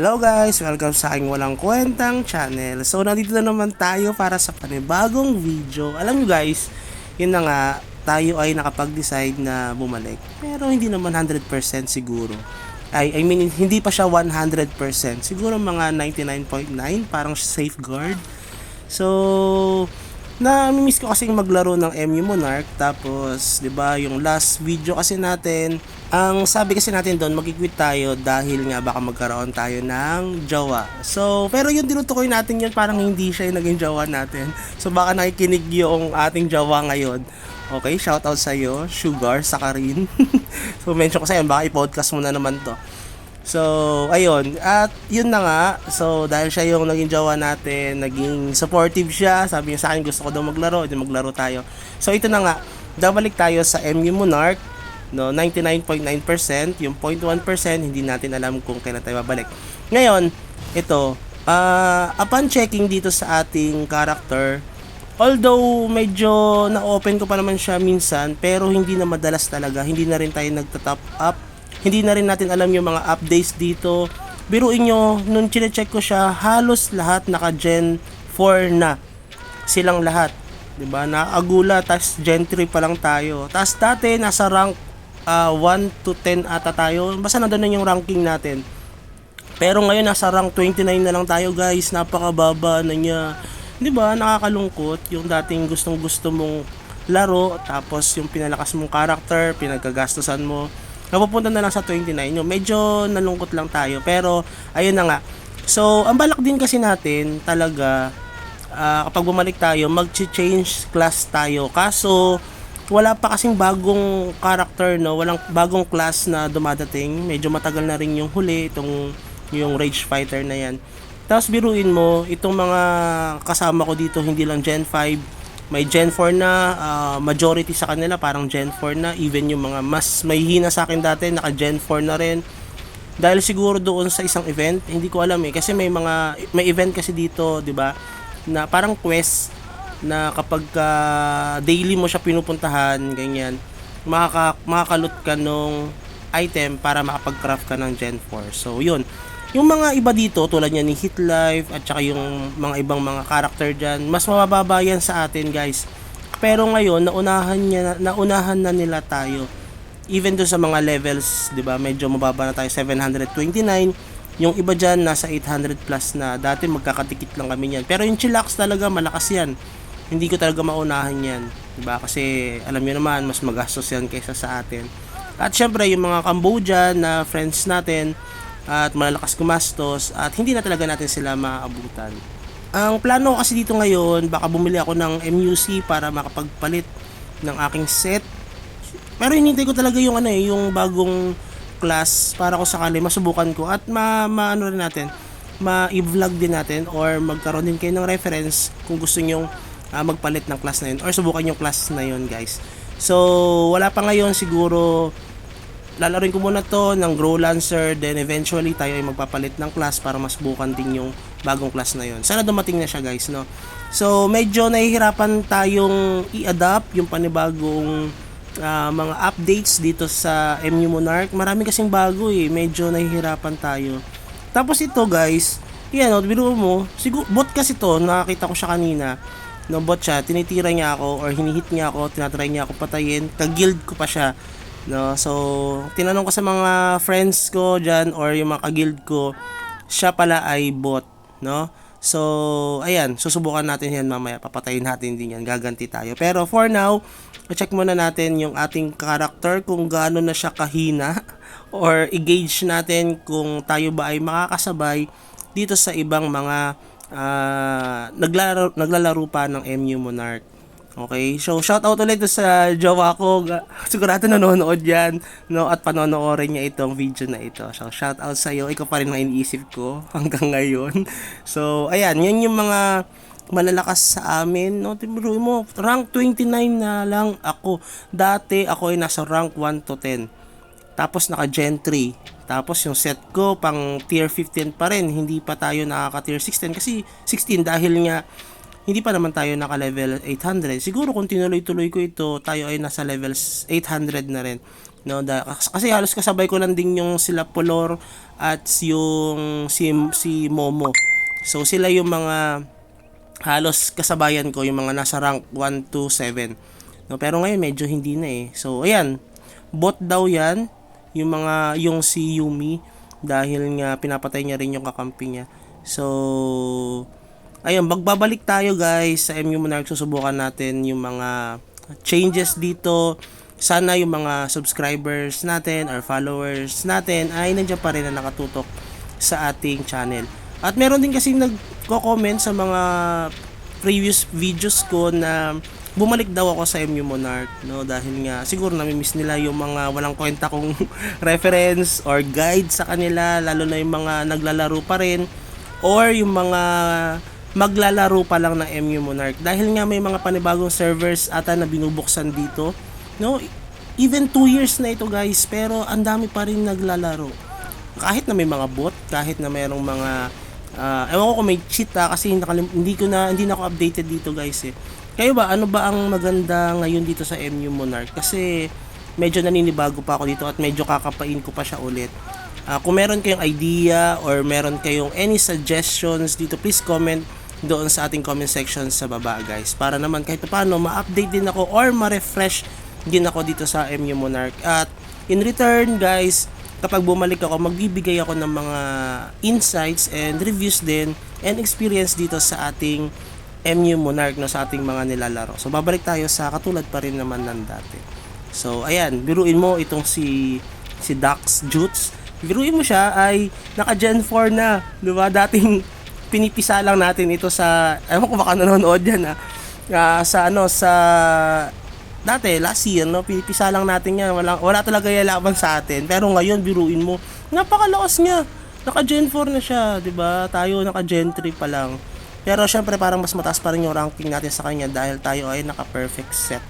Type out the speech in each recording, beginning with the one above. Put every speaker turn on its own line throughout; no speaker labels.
Hello guys! Welcome sa aking walang kwentang channel. So nandito na naman tayo para sa panibagong video. Alam nyo guys, yun na nga, tayo ay nakapag-decide na bumalik. Pero hindi naman 100% siguro. I mean, hindi pa siya 100%. Siguro mga 99.9, parang safeguard. So, na-miss ko kasing maglaro ng MU Monarch. Tapos, 'di ba, yung last video kasi natin, ang sabi kasi natin doon, mag-quit tayo dahil nga baka magkaroon tayo ng jowa. So, pero yung tinutukoy natin yun, parang hindi siya yung naging jowa natin. So, baka nakikinig yung ating jowa ngayon. Okay, shoutout sa iyo, Sugar, Sakarin. So, mention ko sa iyo, baka i-podcast mo na naman to. So, ayun. At yun na nga. So, dahil siya yung naging jowa natin, naging supportive siya. Sabi niya sa akin, gusto ko daw maglaro. Di maglaro tayo. So, ito na nga. Babalik tayo sa MU Monarch. No, 99.9%. Yung 0.1%, hindi natin alam kung kailan tayo babalik. Ngayon, ito. Upon checking dito sa ating character, although medyo na-open ko pa naman siya minsan, pero hindi na madalas talaga. Hindi na rin tayo nagta-top up. Hindi na rin natin alam yung mga updates dito. Biruin nyo, nung chine-check ko siya, halos lahat naka Gen 4 na. Silang lahat. 'Di ba? Naagula, tas Gen 3 pa lang tayo. Tas dati nasa rank 1 to 10 ata tayo. Basta nandun na yung ranking natin. Pero ngayon nasa rank 29 na lang tayo, guys. Napakababa na niya. 'Di ba? Nakakalungkot yung dating gustong-gusto mong laro, tapos yung pinalakas mong character, pinagkagastusan mo, napupunta na lang sa 29. Yung medyo nalungkot lang tayo. Pero, ayun na nga. So, ang balak din kasi natin, talaga, kapag bumalik tayo, mag-change class tayo. Kaso, wala pa kasing bagong character, no? Walang bagong class na dumadating. Medyo matagal na rin yung huli, yung Rage Fighter na yan. Tapos, biruin mo, itong mga kasama ko dito, hindi lang Gen 5, may Gen 4 na, majority sa kanila parang Gen 4 na, even yung mga mas may hina sa akin dati naka Gen 4 na rin. Dahil siguro doon sa isang event, hindi ko alam kasi may event kasi dito, 'di ba? Na parang quest na kapag daily mo siya pinupuntahan, ganyan, makakaloot ka nung item para makapag-craft ka ng Gen 4. So, yun. Yung mga iba dito, tulad niya ni Hit Life at saka yung mga ibang mga character dyan, mas mabababa yan sa atin, guys. Pero ngayon, naunahan na nila tayo. Even do sa mga levels, 'di ba? Medyo mababa na tayo, 729. Yung iba dyan, nasa 800 plus na. Dati magkakatikit lang kami niyan. Pero yung Chillax talaga, malakas yan. Hindi ko talaga maunahan yan. 'Di ba? Kasi alam niyo naman, mas magastos yan kaysa sa atin. At syempre, yung mga Cambodia na friends natin, at malalakas gumastos, at hindi na talaga natin sila maaabutan. Ang plano kasi dito ngayon, baka bumili ako ng MUC para makapagpalit ng aking set. Pero hinintay ko talaga yung yung bagong class para ko sakali masubukan ko at ano rin natin, ma-vlog din natin or magkaroon din kayo ng reference kung gusto niyo magpalit ng class na yun or subukan yung class na yun, guys. So, wala pa ngayon, siguro lalaroin ko muna to ng Grow Lancer, then eventually tayo ay magpapalit ng class para masubukan din yung bagong class na yon. Sana dumating na siya, guys, no? So, medyo nahihirapan tayong i-adapt yung panibagong mga updates dito sa MU Monarch. Marami kasing bago medyo nahihirapan tayo. Tapos ito, guys, yan, biro mo, siguro, bot kasi to, nakakita ko siya kanina. No, bot siya, tinitira niya ako or hinihit niya ako, tinatry niya ako patayin, kag-guild ko pa siya. No, so tinanong ko sa mga friends ko diyan or yung mga ka-guild ko, siya pala ay bot, no? So, ayan, susubukan natin yan mamaya, papatayin natin din yan, gaganti tayo. Pero for now, check muna natin yung ating character kung gaano na siya kahina or i-gauge natin kung tayo ba ay makakasabay dito sa ibang mga naglalaro pa ng MU Monarch. Okay, so shout out ulit sa jowa ko. Sigurado nanonood yan, no, at panonoorin niya itong video na ito. So shout out sa iyo, ikaw pa rin ang iniisip ko hanggang ngayon. So ayan, yan yung mga malalakas sa amin, no. Timuruin mo, rank 29 na lang ako. Dati ako ay nasa rank 1 to 10. Tapos naka Gen 3. Tapos yung set ko pang tier 15 pa rin. Hindi pa tayo nakaka tier 16 kasi 16 dahil nga hindi pa naman tayo naka level 800. Siguro kung tinuloy-tuloy ko ito, tayo ay nasa levels 800 na rin. No, kasi halos kasabay ko lang din yung sila Polor at yung si Momo. So sila yung mga halos kasabayan ko, yung mga nasa rank 1 to 7. No, pero ngayon medyo hindi na eh. So ayan, bot daw 'yan, yung si Yumi dahil nga pinapatay niya rin yung kakampi niya. So ayun, magbabalik tayo guys sa MU Monarch. Susubukan natin yung mga changes dito. Sana yung mga subscribers natin or followers natin ay nandiyan pa rin na nakatutok sa ating channel. At meron din kasi nagko-comment sa mga previous videos ko na bumalik daw ako sa MU Monarch, no, dahil nga siguro nami-miss nila yung mga walang kwenta kong reference or guide sa kanila, lalo na yung mga naglalaro pa rin or yung mga maglalaro pa lang ng MU Monarch, dahil nga may mga panibagong servers ata na binubuksan dito, no, even 2 years na ito guys, pero ang dami pa rin naglalaro kahit na may mga bot, kahit na mayroong mga ewan ko kung may cheat kasi hindi na ako updated dito guys eh. Kayo ba, ano ba ang maganda ngayon dito sa MU Monarch? Kasi medyo naninibago pa ako dito at medyo kakapain ko pa siya ulit. Kung meron kayong idea or meron kayong any suggestions dito, please comment doon sa ating comment section sa baba guys, para naman kahit paano ma-update din ako or ma-refresh din ako dito sa MU Monarch. At in return guys, kapag bumalik ako, magbibigay ako ng mga insights and reviews din and experience dito sa ating MU Monarch, no, sa ating mga nilalaro. So babalik tayo sa katulad pa rin naman ng dati. So ayan, biruin mo itong si Dax Jutes. Biruin mo siya ay naka Gen 4 na, 'di ba? Dating pinipisa lang natin ito sa, ewan ko baka nanonood yan sa dati last year, no, pinipisa lang natin yan, wala talaga yung laban sa atin. Pero ngayon biruin mo, napakalakas niya, naka Gen 4 na siya, 'di ba? Tayo naka Gen 3 pa lang. Pero syempre parang mas mataas pa rin yung ranking natin sa kanya dahil tayo ay naka perfect set.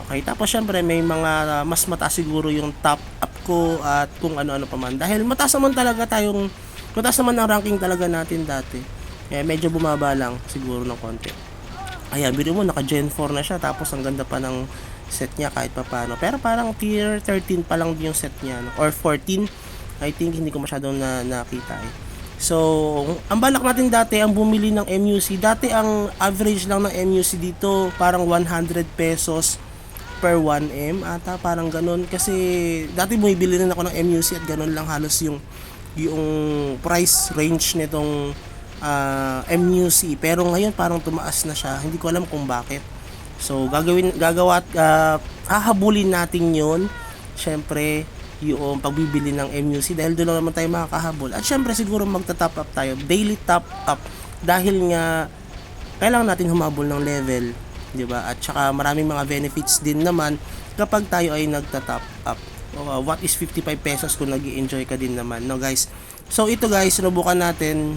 Okay, tapos syempre may mga mas mataas siguro yung top up ko at kung ano-ano pa man, dahil mataas naman ang ranking talaga natin dati. Medyo bumaba lang siguro ng konti. Ayan, biro mo naka Gen 4 na siya, tapos ang ganda pa ng set niya kahit pa paano. Pero parang tier 13 pa lang yung set niya, no? Or 14, I think, hindi ko masyadong nakita eh. So, ang balak natin dati, ang bumili ng MUC, dati ang average lang ng MUC dito parang 100 pesos per 1M ata, parang ganun. Kasi dati bumibili rin ako ng MUC at ganun lang halos yung price range nitong MUC. Pero ngayon parang tumaas na siya, hindi ko alam kung bakit. So hahabulin natin yon, syempre yung pagbibili ng MUC, dahil doon lang naman tayo makakahabol. At syempre siguro magta-top up tayo, daily top up, dahil nga kailangan natin humabol ng level, 'di ba? At saka maraming mga benefits din naman kapag tayo ay nagta-top up. What is 55 pesos kung nag-i-enjoy ka din naman, no guys? So ito guys, sinubukan natin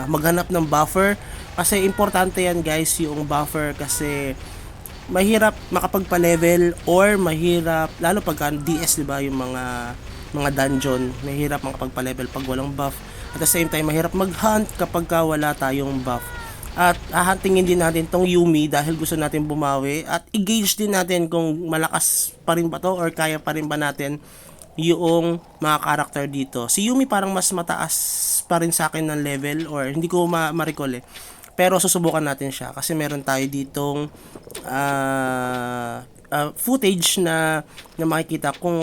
maghanap ng buffer, kasi importante yan guys, yung buffer, kasi mahirap makapagpa-level or mahirap lalo pagka DS, 'di ba, yung mga dungeon, mahirap makapagpa-level pag walang buff. At the same time, mahirap mag-hunt kapag wala tayong buff. At hahantingin din natin tong Yumi dahil gusto natin bumawi at i-gauge din natin kung malakas pa rin ba to or kaya pa rin ba natin yung mga character dito. Si Yumi parang mas mataas pa rin sa akin ng level, or hindi ko ma-recall eh. Pero susubukan natin siya kasi meron tayo ditong footage na makikita kung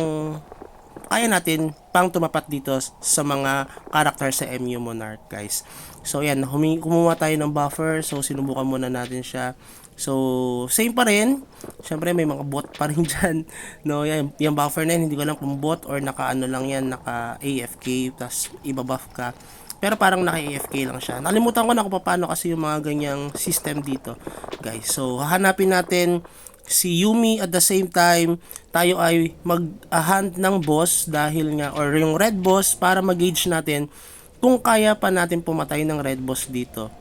kaya natin pang tumapat dito sa mga character sa MU Monarch guys. So yan, kumuha tayo ng buffer, so sinubukan muna natin siya. So same pa rin, syempre may mga bot pa rin dyan, no? Yung buffer na yun, hindi ko alam kung bot or naka ano lang yan, naka AFK tas ibabuff ka. Pero parang naka-AFK lang siya. Nakalimutan ko na kung paano kasi yung mga ganyang system dito, guys. So, hahanapin natin si Yumi, at the same time, tayo ay mag-hunt ng boss dahil nga, or yung red boss, para mag-gauge natin kung kaya pa natin pumatay ng red boss dito.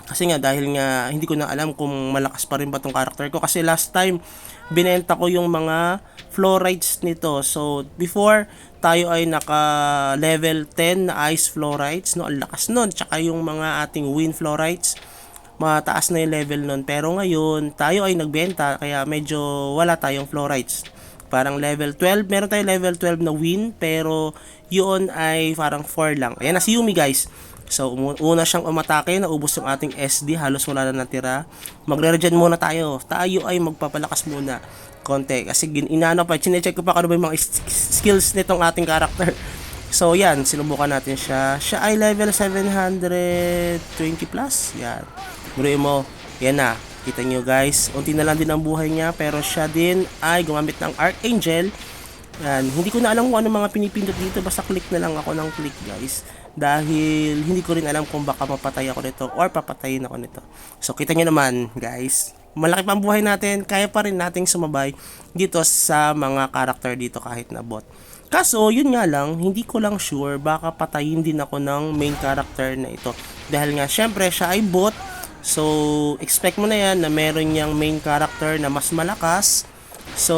Kasi nga, dahil nga, hindi ko na alam kung malakas pa rin ba tong character ko. Kasi last time, binenta ko yung mga fluorites nito. So, before, tayo ay naka level 10 na ice fluorites, no? Ang lakas nun. Tsaka yung mga ating wind fluorites, mataas na yung level nun. Pero ngayon, tayo ay nagbenta, kaya medyo wala tayong fluorites. Parang level 12. Meron tayo level 12 na win, pero yun ay parang 4 lang. Ayan na si Yumi guys. So, una siyang umatake, naubos yung ating SD, halos wala na natira. Magre-regen muna tayo. Tayo ay magpapalakas muna konti. Kasi inaano pa, chinecheck ko pa kung ano ba yung mga skills nitong ating character. So, yan, sinubukan natin siya. Siya ay level 720 plus. Yan. Buruin mo. Yan na. Kita nyo guys, unti na lang din ang buhay niya, pero siya din ay gumamit ng Archangel. Yan. Hindi ko na alam kung ano mga pinipindot dito, basta click na lang ako ng click guys. Dahil hindi ko rin alam kung baka mapatay ako nito or papatayin ako nito. So kita nyo naman guys, malaki pa ang buhay natin, kaya pa rin nating sumabay dito sa mga character dito kahit na bot. Kaso yun nga lang, hindi ko lang sure baka patayin din ako ng main character na ito. Dahil nga syempre siya ay bot. So, expect mo na yan na meron niyang main character na mas malakas. So,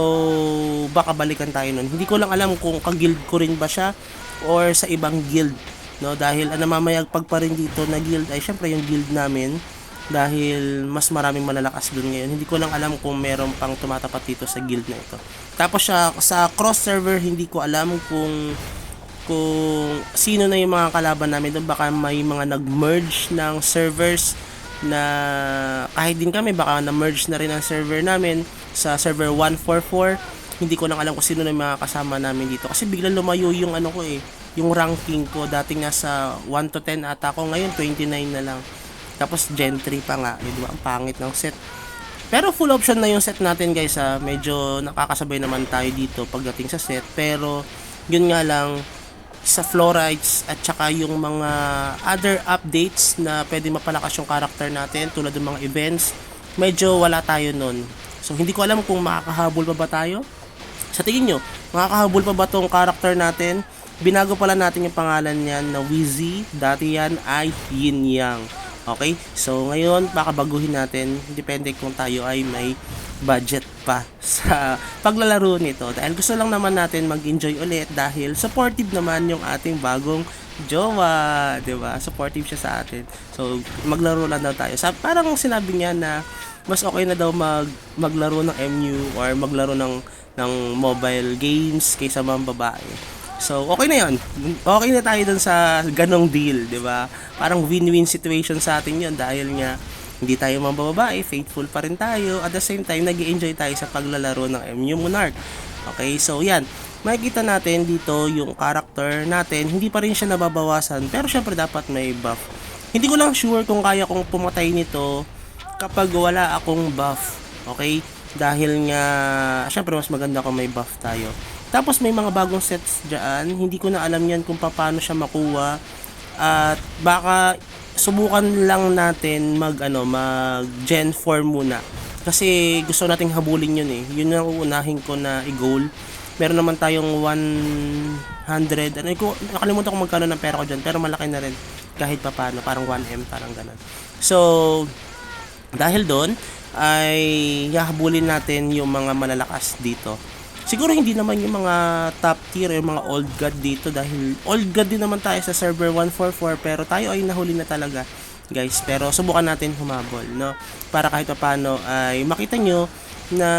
baka balikan tayo nun. Hindi ko lang alam kung ka-guild ko rin ba siya or sa ibang guild. No? Dahil namamayagpag pa rin dito na guild ay syempre yung guild namin. Dahil mas maraming malalakas dun ngayon. Hindi ko lang alam kung meron pang tumatapat dito sa guild na ito. Tapos siya, sa cross server, hindi ko alam kung sino na yung mga kalaban namin doon. Baka may mga nag-merge ng servers na kahit din kami baka na-merge na rin ang server namin sa server 144. Hindi ko lang alam kung sino na yung mga kasama namin dito kasi biglang lumayo yung ano ko yung ranking ko. Dating nasa 1 to 10 ata ko, ngayon 29 na lang. Tapos Gen 3 pa nga, diba? Ang pangit ng set. Pero full option na yung set natin guys ha. Medyo nakakasabay naman tayo dito pagdating sa set, pero yun nga lang sa Florites at saka yung mga other updates na pwede mapalakas yung character natin tulad ng mga events, medyo wala tayo nun. So hindi ko alam kung makakahabol pa ba tayo. Sa tingin nyo, makakahabol pa ba tong character natin? Binago pala natin yung pangalan niyan na Wheezy. Dati yan ay Yin Yang. Okay? So ngayon, baka baguhin natin. Depende kung tayo ay may budget pa sa paglalaro nito. Dahil gusto lang naman natin mag-enjoy ulit dahil supportive naman yung ating bagong jowa, 'di ba? Supportive siya sa atin. So maglaro lang daw tayo. Parang sinabi niya na mas okay na daw maglaro ng MU or maglaro ng mobile games kaysa mga babae. So okay na 'yon. Okay na tayo dun sa ganong deal, 'di ba? Parang win-win situation sa atin 'yon dahil nga hindi tayo mambababae, faithful pa rin tayo. At the same time, nag-i-enjoy tayo sa paglalaro ng MU Monarch. Okay, so yan. Makikita natin dito yung character natin. Hindi pa rin siya nababawasan. Pero syempre dapat may buff. Hindi ko lang sure kung kaya kong pumatay nito kapag wala akong buff. Okay? Dahil nga, syempre mas maganda kung may buff tayo. Tapos may mga bagong sets dyan. Hindi ko na alam yan kung paano siya makuha. At baka subukan lang natin mag Gen 4 muna. Kasi gusto nating habulin yun eh. Yun ang uunahin ko na i-goal. Meron naman tayong 100. Nakalimutan ko magkano ng pera ko dyan. Pero malaki na rin. Kahit pa paano. Parang 1M. Parang ganun. So, dahil doon, ay hahabulin natin yung mga malalakas dito. Siguro hindi naman yung mga top tier, yung mga old god dito dahil old god din naman tayo sa server 144 pero tayo ay nahuli na talaga guys. Pero subukan natin humabol, no? Para kahit paano ay makita nyo na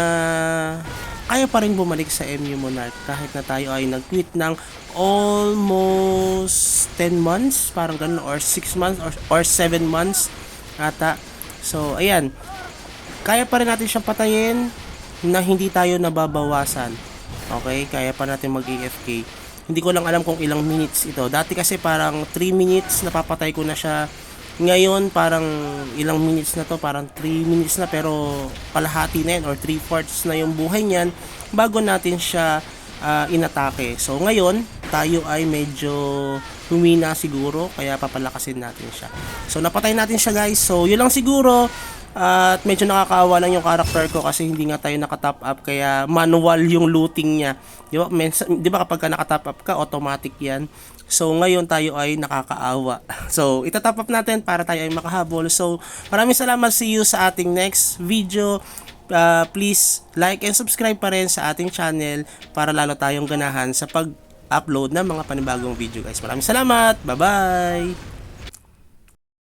kaya pa rin bumalik sa MU Monarch kahit na tayo ay nag-quit ng almost 10 months, parang ganun, or 6 months or 7 months ata. So, ayan. Kaya pa rin natin siyang patayin na hindi tayo nababawasan. Okay? Kaya pa natin mag-AFK. Hindi ko lang alam kung ilang minutes ito. Dati kasi parang 3 minutes napapatay ko na siya. Ngayon parang ilang minutes na to, parang 3 minutes na pero kalahati na yan or 3/4 na yung buhay niyan bago natin siya inatake. So ngayon, tayo ay medyo humina siguro kaya papalakasin natin siya. So napatay natin siya guys. So yun lang siguro. At medyo nakakaawa lang yung character ko kasi hindi nga tayo naka-top up kaya manual yung looting niya. Di ba kapag naka-top up ka, automatic yan. So ngayon tayo ay nakakaawa. So itatop up natin para tayo ay makahabol. So maraming salamat, see you sa ating next video. Please like and subscribe pa rin sa ating channel para lalo tayong ganahan sa pag-upload ng mga panibagong video guys. Maraming salamat. Bye bye.